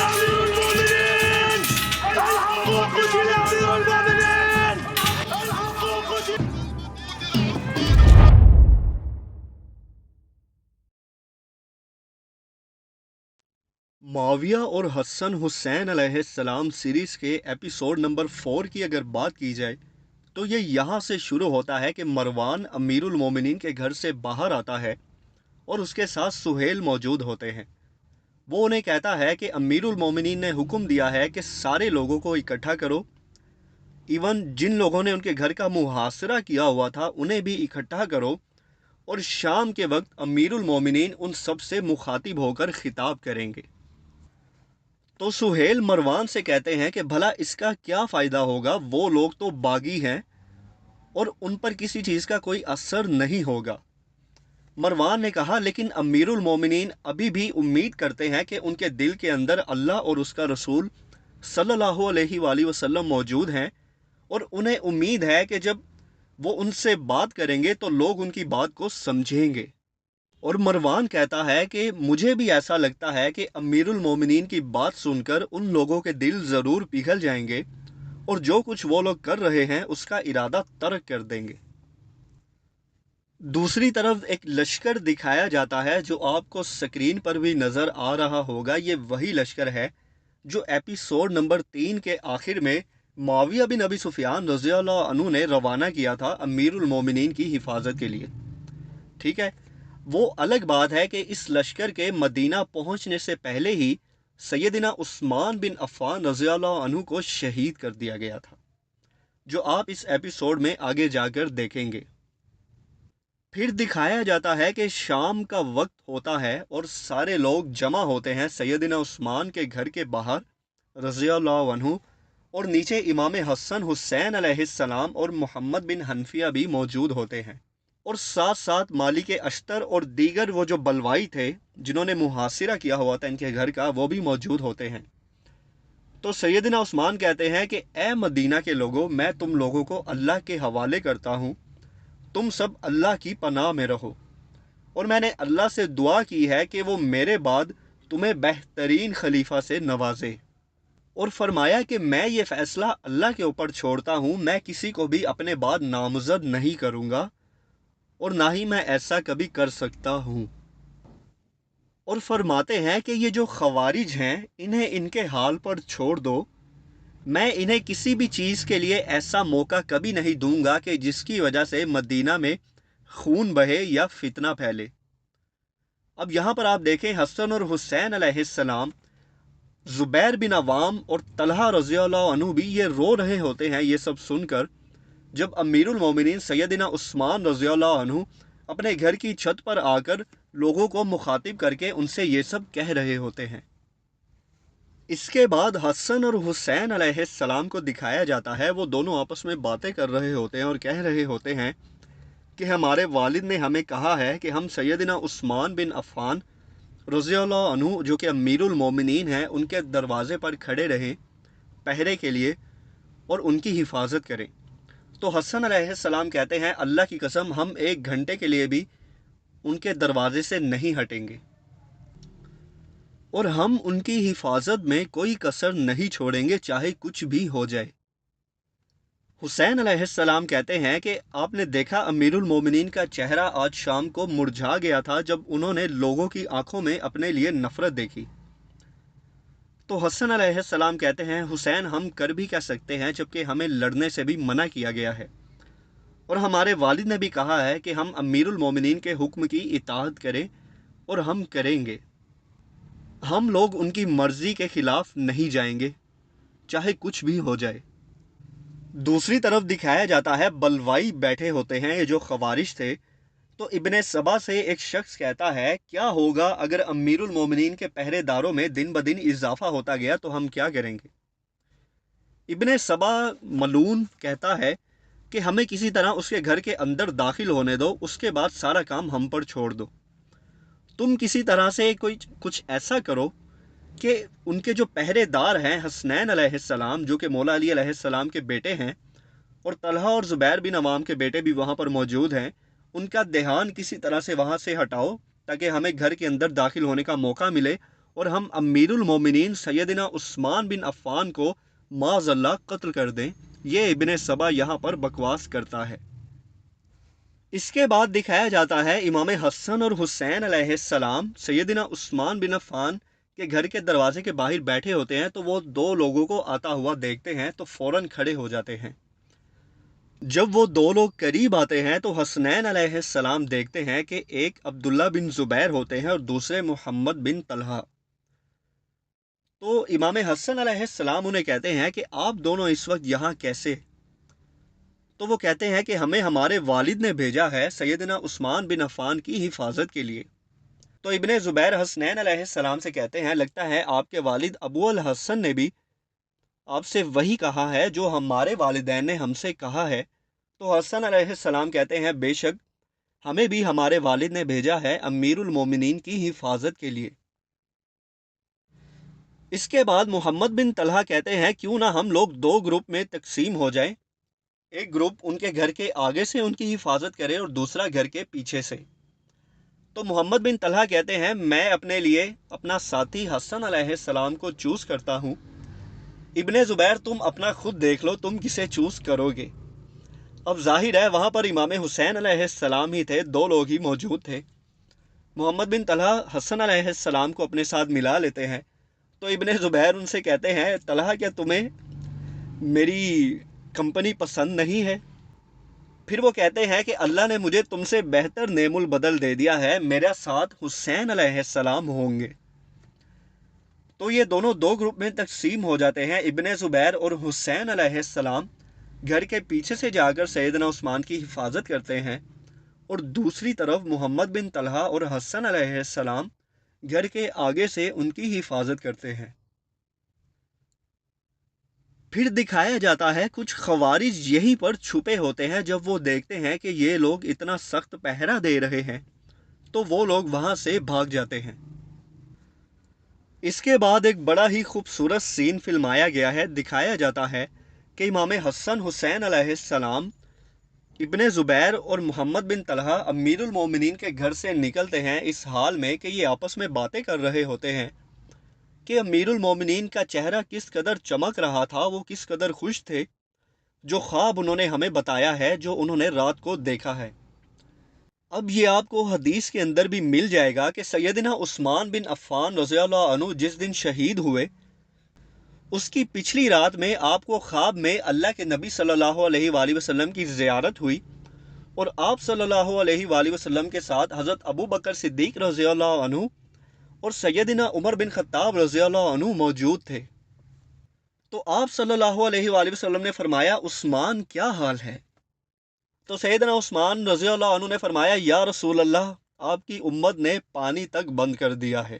أمير المؤمنين الحق قتل أمير المؤمنين الحق قتل. معاویہ اور حسن حسین علیہ السلام سیریز کے ایپیسوڈ نمبر 4 کی اگر بات کی جائے تو یہ یہاں سے شروع ہوتا ہے کہ مروان امیر المومنین کے گھر سے باہر آتا ہے اور اس کے ساتھ سہیل موجود ہوتے ہیں۔ وہ انہیں کہتا ہے کہ امیر المومنین نے حکم دیا ہے کہ سارے لوگوں کو اکٹھا کرو، ایون جن لوگوں نے ان کے گھر کا محاصرہ کیا ہوا تھا انہیں بھی اکٹھا کرو، اور شام کے وقت امیر المومنین ان سب سے مخاطب ہو کر خطاب کریں گے۔ تو سہیل مروان سے کہتے ہیں کہ بھلا اس کا کیا فائدہ ہوگا، وہ لوگ تو باغی ہیں اور ان پر کسی چیز کا کوئی اثر نہیں ہوگا۔ مروان نے کہا لیکن امیر المومنین ابھی بھی امید کرتے ہیں کہ ان کے دل کے اندر اللہ اور اس کا رسول صلی اللہ علیہ وآلہ وسلم موجود ہیں، اور انہیں امید ہے کہ جب وہ ان سے بات کریں گے تو لوگ ان کی بات کو سمجھیں گے۔ اور مروان کہتا ہے کہ مجھے بھی ایسا لگتا ہے کہ امیر المومنین کی بات سن کر ان لوگوں کے دل ضرور پگھل جائیں گے اور جو کچھ وہ لوگ کر رہے ہیں اس کا ارادہ ترک کر دیں گے۔ دوسری طرف ایک لشکر دکھایا جاتا ہے جو آپ کو سکرین پر بھی نظر آ رہا ہوگا۔ یہ وہی لشکر ہے جو ایپیسوڈ نمبر 3 کے آخر میں معاویہ بن ابی سفیان رضی اللہ عنہ نے روانہ کیا تھا امیر المومنین کی حفاظت کے لیے، ٹھیک ہے۔ وہ الگ بات ہے کہ اس لشکر کے مدینہ پہنچنے سے پہلے ہی سیدنا عثمان بن عفان رضی اللہ عنہ کو شہید کر دیا گیا تھا، جو آپ اس ایپیسوڈ میں آگے جا کر دیکھیں گے۔ پھر دکھایا جاتا ہے کہ شام کا وقت ہوتا ہے اور سارے لوگ جمع ہوتے ہیں سیدنا عثمان کے گھر کے باہر رضی اللہ عنہ، اور نیچے امام حسن حسین علیہ السلام اور محمد بن حنفیہ بھی موجود ہوتے ہیں، اور ساتھ ساتھ مالک اشتر اور دیگر وہ جو بلوائی تھے جنہوں نے محاصرہ کیا ہوا تھا ان کے گھر کا، وہ بھی موجود ہوتے ہیں۔ تو سیدنا عثمان کہتے ہیں کہ اے مدینہ کے لوگوں، میں تم لوگوں کو اللہ کے حوالے کرتا ہوں، تم سب اللہ کی پناہ میں رہو، اور میں نے اللہ سے دعا کی ہے کہ وہ میرے بعد تمہیں بہترین خلیفہ سے نوازے، اور فرمایا کہ میں یہ فیصلہ اللہ کے اوپر چھوڑتا ہوں، میں کسی کو بھی اپنے بعد نامزد نہیں کروں گا اور نہ ہی میں ایسا کبھی کر سکتا ہوں۔ اور فرماتے ہیں کہ یہ جو خوارج ہیں انہیں ان کے حال پر چھوڑ دو، میں انہیں کسی بھی چیز کے لیے ایسا موقع کبھی نہیں دوں گا کہ جس کی وجہ سے مدینہ میں خون بہے یا فتنہ پھیلے۔ اب یہاں پر آپ دیکھیں حسن اور حسین علیہ السلام، زبیر بن عوام اور طلحہ رضی اللہ عنہ بھی یہ رو رہے ہوتے ہیں یہ سب سن کر، جب امیر المومنین سیدنا عثمان رضی اللہ عنہ اپنے گھر کی چھت پر آ کر لوگوں کو مخاطب کر کے ان سے یہ سب کہہ رہے ہوتے ہیں۔ اس کے بعد حسن اور حسین علیہ السلام کو دکھایا جاتا ہے، وہ دونوں آپس میں باتیں کر رہے ہوتے ہیں اور کہہ رہے ہوتے ہیں کہ ہمارے والد نے ہمیں کہا ہے کہ ہم سیدنا عثمان بن عفان رضی اللہ عنہ جو کہ امیر المومنین ہیں ان کے دروازے پر کھڑے رہیں پہرے کے لیے اور ان کی حفاظت کریں۔ تو حسن علیہ السلام کہتے ہیں اللہ کی قسم ہم 1 گھنٹے کے لیے بھی ان کے دروازے سے نہیں ہٹیں گے، اور ہم ان کی حفاظت میں کوئی کسر نہیں چھوڑیں گے چاہے کچھ بھی ہو جائے۔ حسین علیہ السلام کہتے ہیں کہ آپ نے دیکھا امیر المومنین کا چہرہ آج شام کو مرجھا گیا تھا جب انہوں نے لوگوں کی آنکھوں میں اپنے لیے نفرت دیکھی۔ تو حسن علیہ السلام کہتے ہیں حسین ہم کر بھی کہہ سکتے ہیں جبکہ ہمیں لڑنے سے بھی منع کیا گیا ہے، اور ہمارے والد نے بھی کہا ہے کہ ہم امیر المومنین کے حکم کی اطاعت کریں، اور ہم کریں گے۔ ہم لوگ ان کی مرضی کے خلاف نہیں جائیں گے چاہے کچھ بھی ہو جائے۔ دوسری طرف دکھایا جاتا ہے بلوائی بیٹھے ہوتے ہیں یہ جو خوارج تھے، تو ابن سبا سے ایک شخص کہتا ہے کیا ہوگا اگر امیر المومنین کے پہرے داروں میں دن بدن اضافہ ہوتا گیا تو ہم کیا کریں گے؟ ابن سبا ملون کہتا ہے کہ ہمیں کسی طرح اس کے گھر کے اندر داخل ہونے دو، اس کے بعد سارا کام ہم پر چھوڑ دو۔ تم کسی طرح سے کچھ ایسا کرو کہ ان کے جو پہرے دار ہیں حسنین علیہ السلام جو کہ مولا علی علیہ السلام کے بیٹے ہیں، اور طلحہ اور زبیر بن عوام کے بیٹے بھی وہاں پر موجود ہیں، ان کا دھیان کسی طرح سے وہاں سے ہٹاؤ تاکہ ہمیں گھر کے اندر داخل ہونے کا موقع ملے، اور ہم امیر المومنین سیدنا عثمان بن عفان کو معاذ اللہ قتل کر دیں۔ یہ ابن سبا یہاں پر بکواس کرتا ہے۔ اس کے بعد دکھایا جاتا ہے امام حسن اور حسین علیہ السلام سیدنا عثمان بن عفان کے گھر کے دروازے کے باہر بیٹھے ہوتے ہیں، تو وہ دو لوگوں کو آتا ہوا دیکھتے ہیں تو فوراً کھڑے ہو جاتے ہیں۔ جب وہ دو لوگ قریب آتے ہیں تو حسنین علیہ السلام دیکھتے ہیں کہ ایک عبداللہ بن زبیر ہوتے ہیں اور دوسرے محمد بن طلحہ۔ تو امام حسن علیہ السلام انہیں کہتے ہیں کہ آپ دونوں اس وقت یہاں کیسے؟ تو وہ کہتے ہیں کہ ہمیں ہمارے والد نے بھیجا ہے سیدنا عثمان بن عفان کی حفاظت کے لیے۔ تو ابن زبیر حسنین علیہ السلام سے کہتے ہیں لگتا ہے آپ کے والد ابو الحسن نے بھی آپ سے وہی کہا ہے جو ہمارے والدین نے ہم سے کہا ہے۔ تو حسن علیہ السلام کہتے ہیں بے شک ہمیں بھی ہمارے والد نے بھیجا ہے امیر المومنین کی حفاظت کے لیے۔ اس کے بعد محمد بن طلحہ کہتے ہیں کیوں نہ ہم لوگ دو گروپ میں تقسیم ہو جائیں، ایک گروپ ان کے گھر کے آگے سے ان کی حفاظت کرے اور دوسرا گھر کے پیچھے سے۔ تو محمد بن طلحہ کہتے ہیں میں اپنے لیے اپنا ساتھی حسن علیہ السلام کو چوز کرتا ہوں، ابن زبیر تم اپنا خود دیکھ لو تم کسے چوز کرو گے۔ اب ظاہر ہے وہاں پر امام حسین علیہ السلام ہی تھے، دو لوگ ہی موجود تھے۔ محمد بن طلحہ حسن علیہ السلام کو اپنے ساتھ ملا لیتے ہیں، تو ابن زبیر ان سے کہتے ہیں طلحہ کیا تمہیں میری کمپنی پسند نہیں ہے؟ پھر وہ کہتے ہیں کہ اللہ نے مجھے تم سے بہتر نعم البدل دے دیا ہے، میرا ساتھ حسین علیہ السلام ہوں گے۔ تو یہ دونوں دو گروپ میں تقسیم ہو جاتے ہیں۔ ابن زبیر اور حسین علیہ السلام گھر کے پیچھے سے جا کر سیدنا عثمان کی حفاظت کرتے ہیں، اور دوسری طرف محمد بن طلحہ اور حسن علیہ السلام گھر کے آگے سے ان کی حفاظت کرتے ہیں۔ پھر دکھایا جاتا ہے کچھ خوارج یہیں پر چھپے ہوتے ہیں، جب وہ دیکھتے ہیں کہ یہ لوگ اتنا سخت پہرا دے رہے ہیں تو وہ لوگ وہاں سے بھاگ جاتے ہیں۔ اس کے بعد ایک بڑا ہی خوبصورت سین فلمایا گیا ہے، دکھایا جاتا ہے کہ امام حسن حسین علیہ السلام ابن زبیر اور محمد بن طلحہ امیر المومنین کے گھر سے نکلتے ہیں اس حال میں کہ یہ آپس میں باتیں کر رہے ہوتے ہیں کہ امیر المومنین کا چہرہ کس قدر چمک رہا تھا، وہ کس قدر خوش تھے، جو خواب انہوں نے ہمیں بتایا ہے، جو انہوں نے رات کو دیکھا ہے۔ اب یہ آپ کو حدیث کے اندر بھی مل جائے گا کہ سیدنا عثمان بن عفان رضی اللہ عنہ جس دن شہید ہوئے اس کی پچھلی رات میں آپ کو خواب میں اللہ کے نبی صلی اللہ علیہ وآلہ وسلم کی زیارت ہوئی، اور آپ صلی اللہ علیہ وآلہ وسلم کے ساتھ حضرت ابو بکر صدیق رضی اللہ عنہ اور سیدنا عمر بن خطاب رضی اللہ عنہ موجود تھے۔ تو آپ صلی اللہ علیہ وآلہ وسلم نے فرمایا عثمان کیا حال ہے؟ تو سیدنا عثمان رضی اللہ عنہ نے فرمایا یا رسول اللہ آپ کی امت نے پانی تک بند کر دیا ہے۔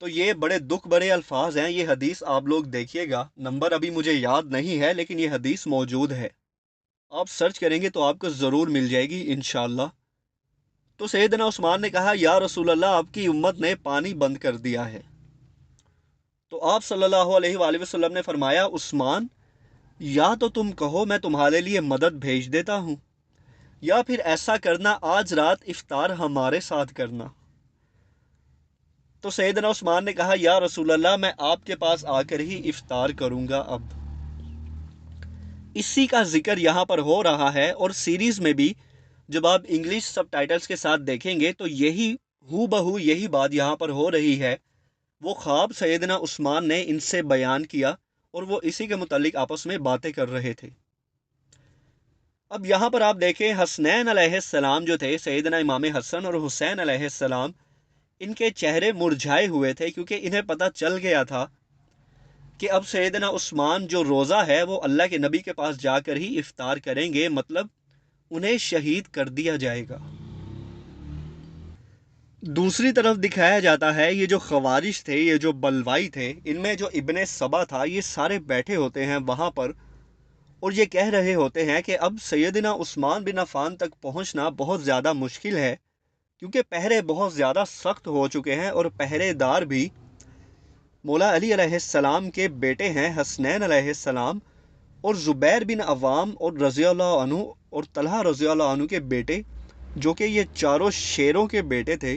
تو یہ بڑے دکھ بڑے الفاظ ہیں، یہ حدیث آپ لوگ دیکھیے گا، نمبر ابھی مجھے یاد نہیں ہے لیکن یہ حدیث موجود ہے، آپ سرچ کریں گے تو آپ کو ضرور مل جائے گی انشاءاللہ۔ تو سیدنا عثمان نے کہا یا رسول اللہ آپ کی امت نے پانی بند کر دیا ہے۔ تو آپ صلی اللہ علیہ وآلہ وسلم نے فرمایا عثمان یا تو تم کہو میں تمہارے لیے مدد بھیج دیتا ہوں، یا پھر ایسا کرنا آج رات افطار ہمارے ساتھ کرنا۔ تو سیدنا عثمان نے کہا یا رسول اللہ میں آپ کے پاس آ کر ہی افطار کروں گا۔ اب اسی کا ذکر یہاں پر ہو رہا ہے، اور سیریز میں بھی جب آپ انگلش سب ٹائٹلز کے ساتھ دیکھیں گے تو یہی ہو بہو یہی بات یہاں پر ہو رہی ہے۔ وہ خواب سیدنا عثمان نے ان سے بیان کیا اور وہ اسی کے متعلق آپس میں باتیں کر رہے تھے۔ اب یہاں پر آپ دیکھیں حسنین علیہ السلام جو تھے سیدنا امام حسن اور حسین علیہ السلام، ان کے چہرے مرجھائے ہوئے تھے کیونکہ انہیں پتہ چل گیا تھا کہ اب سیدنا عثمان جو روزہ ہے وہ اللہ کے نبی کے پاس جا کر ہی افطار کریں گے، مطلب انہیں شہید کر دیا جائے گا۔ دوسری طرف دکھایا جاتا ہے یہ جو خوارج تھے، یہ جو بلوائی تھے، ان میں جو ابن سبا تھا، یہ سارے بیٹھے ہوتے ہیں وہاں پر اور یہ کہہ رہے ہوتے ہیں کہ اب سیدنا عثمان بن عفان تک پہنچنا بہت زیادہ مشکل ہے کیونکہ پہرے بہت زیادہ سخت ہو چکے ہیں، اور پہرے دار بھی مولا علی علیہ السلام کے بیٹے ہیں حسنین علیہ السلام، اور زبیر بن عوام اور رضی اللہ عنہ اور طلحہ رضی اللہ عنہ کے بیٹے، جو کہ یہ چاروں شیروں کے بیٹے تھے،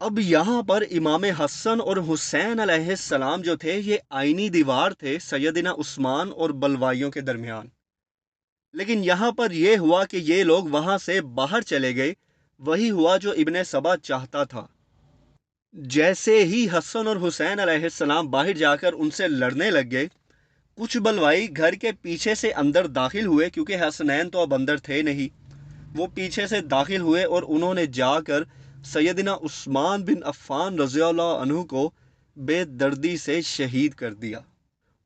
اب یہاں پر امام حسن اور حسین علیہ السلام جو تھے یہ آئینی دیوار تھے سیدنا عثمان اور بلوائیوں کے درمیان. لیکن یہاں پر یہ ہوا کہ یہ لوگ وہاں سے باہر چلے گئے. وہی ہوا جو ابن سبا چاہتا تھا. جیسے ہی حسن اور حسین علیہ السلام باہر جا کر ان سے لڑنے لگ گئے، کچھ بلوائی گھر کے پیچھے سے اندر داخل ہوئے، کیونکہ حسنین تو اب اندر تھے نہیں. وہ پیچھے سے داخل ہوئے اور انہوں نے جا کر سیدنا عثمان بن عفان رضی اللہ عنہ کو بے دردی سے شہید کر دیا.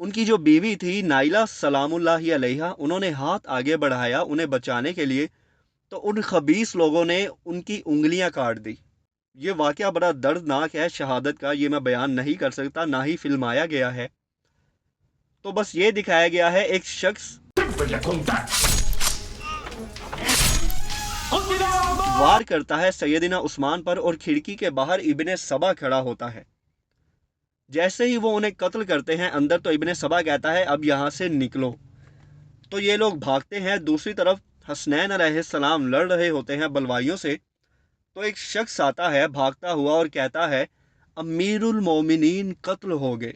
ان کی جو بیوی تھی نائلہ سلام اللہ علیہا، انہوں نے ہاتھ آگے بڑھایا انہیں بچانے کے لیے، تو ان خبیث لوگوں نے ان کی انگلیاں کاٹ دی. یہ واقعہ بڑا دردناک ہے شہادت کا، یہ میں بیان نہیں کر سکتا، نہ ہی فلمایا گیا ہے. تو بس یہ دکھایا گیا ہے ایک شخص وار کرتا ہے سیدنا عثمان پر اور کھڑکی کے باہر ابن سبا کھڑا ہوتا ہے. جیسے ہی وہ انہیں قتل کرتے ہیں اندر، تو ابن سبا کہتا ہے اب یہاں سے نکلو. تو یہ لوگ بھاگتے ہیں. دوسری طرف حسنین علیہ السلام لڑ رہے ہوتے ہیں بلوائیوں سے. تو ایک شخص آتا ہے بھاگتا ہوا اور کہتا ہے امیر المومنین قتل ہو گئے.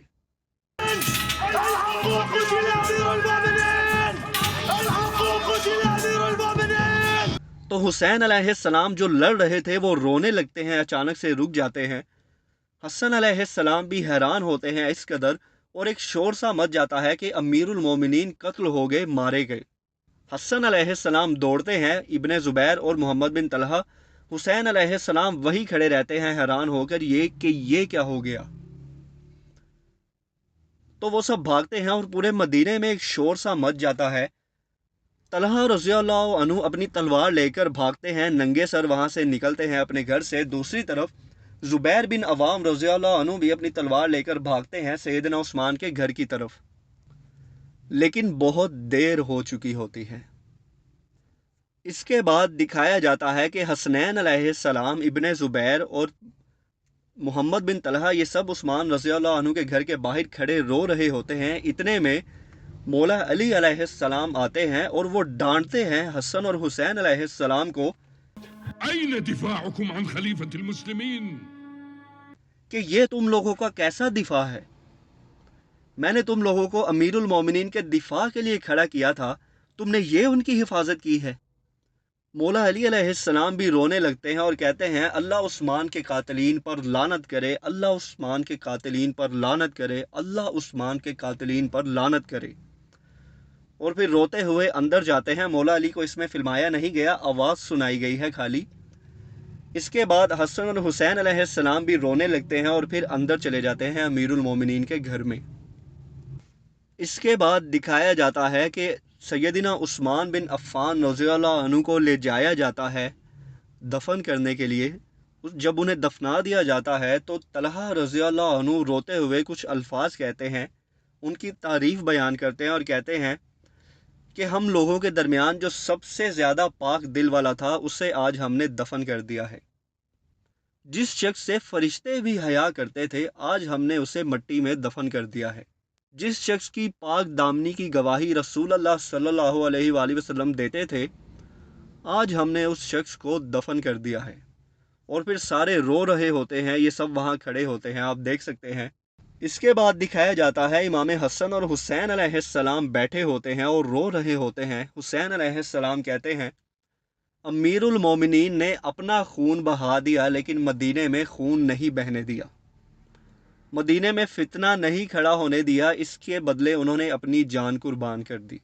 تو حسین علیہ السلام جو لڑ رہے تھے وہ رونے لگتے ہیں، اچانک سے رک جاتے ہیں. حسن علیہ السلام بھی حیران ہوتے ہیں اس قدر، اور ایک شور سا مچ جاتا ہے کہ امیر المومنین قتل ہو گئے، مارے گئے. حسن علیہ السلام دوڑتے ہیں، ابن زبیر اور محمد بن طلحہ. حسین علیہ السلام وہی کھڑے رہتے ہیں حیران ہو کر یہ کیا ہو گیا. تو وہ سب بھاگتے ہیں اور پورے مدینے میں ایک شور سا مچ جاتا ہے. طلحہ رضی اللہ عنہ اپنی تلوار لے کر بھاگتے ہیں، ننگے سر وہاں سے نکلتے ہیں اپنے گھر سے. دوسری طرف زبیر بن عوام رضی اللہ عنہ بھی اپنی تلوار لے کر بھاگتے ہیں سیدنا عثمان کے گھر کی طرف. لیکن بہت دیر ہو چکی ہوتی ہے. اس کے بعد دکھایا جاتا ہے کہ حسنین علیہ السلام، ابن زبیر اور محمد بن طلحہ یہ سب عثمان رضی اللہ عنہ کے گھر کے باہر کھڑے رو رہے ہوتے ہیں. اتنے میں مولا علی علیہ السلام آتے ہیں اور وہ ڈانٹتے ہیں حسن اور حسین علیہ السلام کو أين دفاعكم عن خليفة المسلمين؟ کہ یہ تم لوگوں کا کیسا دفاع ہے. میں نے تم لوگوں کو امیر المومنین کے دفاع کے لیے کھڑا کیا تھا، تم نے یہ ان کی حفاظت کی ہے. مولا علی علیہ السلام بھی رونے لگتے ہیں اور کہتے ہیں اللہ عثمان کے قاتلین پر لعنت کرے، اللہ عثمان کے قاتلین پر لعنت کرے، اللہ عثمان کے قاتلین پر لعنت کرے. اور پھر روتے ہوئے اندر جاتے ہیں. مولا علی کو اس میں فلمایا نہیں گیا، آواز سنائی گئی ہے خالی. اس کے بعد حسن اور حسین علیہ السلام بھی رونے لگتے ہیں اور پھر اندر چلے جاتے ہیں امیر المومنین کے گھر میں. اس کے بعد دکھایا جاتا ہے کہ سیدنا عثمان بن عفان رضی اللہ عنہ کو لے جایا جاتا ہے دفن کرنے کے لیے. جب انہیں دفنا دیا جاتا ہے تو طلحہ رضی اللہ عنہ روتے ہوئے کچھ الفاظ کہتے ہیں، ان کی تعریف بیان کرتے ہیں اور کہتے ہیں کہ ہم لوگوں کے درمیان جو سب سے زیادہ پاک دل والا تھا اسے آج ہم نے دفن کر دیا ہے. جس شخص سے فرشتے بھی حیا کرتے تھے آج ہم نے اسے مٹی میں دفن کر دیا ہے. جس شخص کی پاک دامنی کی گواہی رسول اللہ صلی اللہ علیہ وآلہ وسلم دیتے تھے آج ہم نے اس شخص کو دفن کر دیا ہے. اور پھر سارے رو رہے ہوتے ہیں، یہ سب وہاں کھڑے ہوتے ہیں، آپ دیکھ سکتے ہیں. اس کے بعد دکھایا جاتا ہے امام حسن اور حسین علیہ السلام بیٹھے ہوتے ہیں اور رو رہے ہوتے ہیں. حسین علیہ السلام کہتے ہیں امیر المومنین نے اپنا خون بہا دیا لیکن مدینے میں خون نہیں بہنے دیا، مدینے میں فتنہ نہیں کھڑا ہونے دیا، اس کے بدلے انہوں نے اپنی جان قربان کر دی.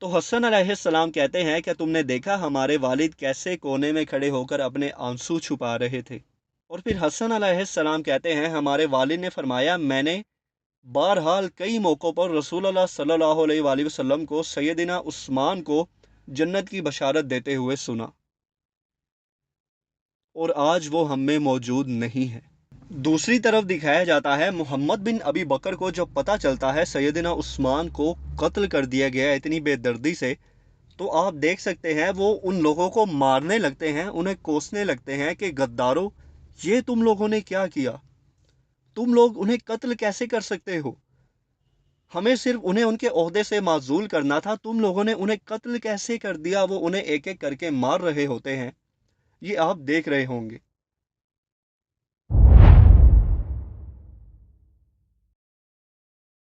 تو حسن علیہ السلام کہتے ہیں کہ تم نے دیکھا ہمارے والد کیسے کونے میں کھڑے ہو کر اپنے آنسو چھپا رہے تھے. اور پھر حسن علیہ السلام کہتے ہیں ہمارے والد نے فرمایا میں نے بہرحال کئی موقعوں پر رسول اللہ صلی اللہ علیہ وآلہ وسلم کو سیدنا عثمان کو جنت کی بشارت دیتے ہوئے سنا، اور آج وہ ہم میں موجود نہیں ہے. دوسری طرف دکھایا جاتا ہے محمد بن ابی بکر کو جب پتہ چلتا ہے سیدنا عثمان کو قتل کر دیا گیا اتنی بے دردی سے، تو آپ دیکھ سکتے ہیں وہ ان لوگوں کو مارنے لگتے ہیں، انہیں کوسنے لگتے ہیں کہ غدارو یہ تم لوگوں نے کیا کیا، تم لوگ انہیں قتل کیسے کر سکتے ہو، ہمیں صرف انہیں ان کے عہدے سے معزول کرنا تھا، تم لوگوں نے انہیں قتل کیسے کر دیا. وہ انہیں ایک ایک کر کے مار رہے ہوتے ہیں، یہ آپ دیکھ رہے ہوں گے.